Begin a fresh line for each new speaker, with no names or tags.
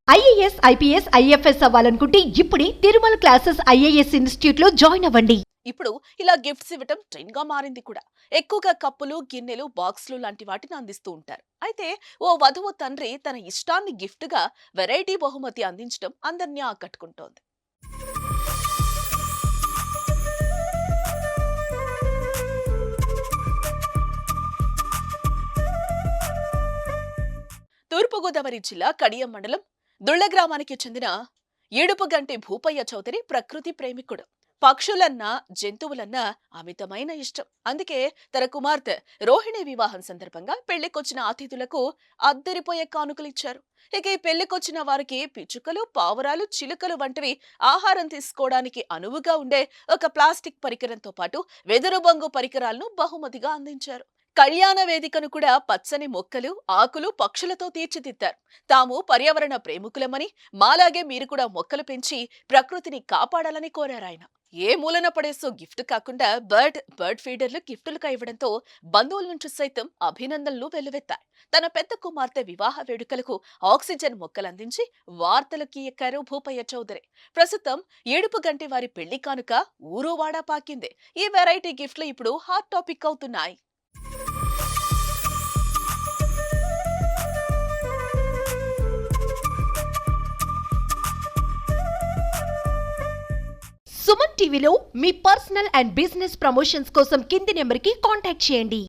IAS, IPS, IFS అవ్వాలనుకుంటే ఇప్పుడే Tirumala classes IAS institute లో జాయిన్ అవ్వండి.
ఇప్పుడు ఇలా గిఫ్ట్స్ ఇవ్వటం ట్రెండ్ గా మారింది కూడా. ఎక్కువగా కప్పులు, గిన్నెలు, బాక్సులు లాంటి వాటిని అందిస్తూ ఉంటారు. అయితే ఓ వధువు తండ్రి తన ఇష్టాన్ని గిఫ్ట్ గా వెరైటీ బహుమతి అందించడం అందరినీ ఆకట్టుకుంటోంది. తూర్పుగోదావరి జిల్లా కడియం మండలం దుళ్ల గ్రామానికి చెందిన ఏడుపుగంటి భూపయ్య చౌదరి ప్రకృతి ప్రేమికుడు. పక్షులన్నా జంతువులన్నా అమితమైన ఇష్టం. అందుకే తన కుమార్తె రోహిణి వివాహం సందర్భంగా పెళ్లికొచ్చిన అతిథులకు అద్దరిపోయే కానుకలిచ్చారు. ఇక ఈ పెళ్లికొచ్చిన వారికి పిచ్చుకలు, పావురాలు, చిలుకలు వంటివి ఆహారం తీసుకోవడానికి అనువుగా ఉండే ఒక ప్లాస్టిక్ పరికరంతో పాటు వెదురు బొంగు పరికరాలను బహుమతిగా అందించారు. కళ్యాణ వేదికను కూడా పచ్చని మొక్కలు, ఆకులు, పక్షులతో తీర్చిదిద్దారు. తాము పర్యావరణ ప్రేమికులమని, మాలాగే మీరు కూడా మొక్కలు పెంచి ప్రకృతిని కాపాడాలని కోరారాయన. ఏ మూలన పడేసో గిఫ్ట్ కాకుండా బర్డ్ ఫీడర్లు గిఫ్టులుగా ఇవ్వడంతో బంధువుల నుంచి సైతం అభినందనలు వెల్లువెత్తాయి. తన పెద్ద కుమార్తె వివాహ వేడుకలకు ఆక్సిజన్ మొక్కలు అందించి వార్తలకి ఎక్కారు భూపయ్య చౌదరి. ప్రస్తుతం ఏడుపు గంటి వారి పెళ్లి కానుక ఊరువాడా పాకింది. ఈ వెరైటీ గిఫ్ట్లు ఇప్పుడు హాట్ టాపిక్ అవుతున్నాయి.
సుమన్ టీవీలో మీ పర్సనల్ అండ్ బిజినెస్ ప్రమోషన్స్ కోసం కింది నెంబర్కి కాంటాక్ట్ చేయండి.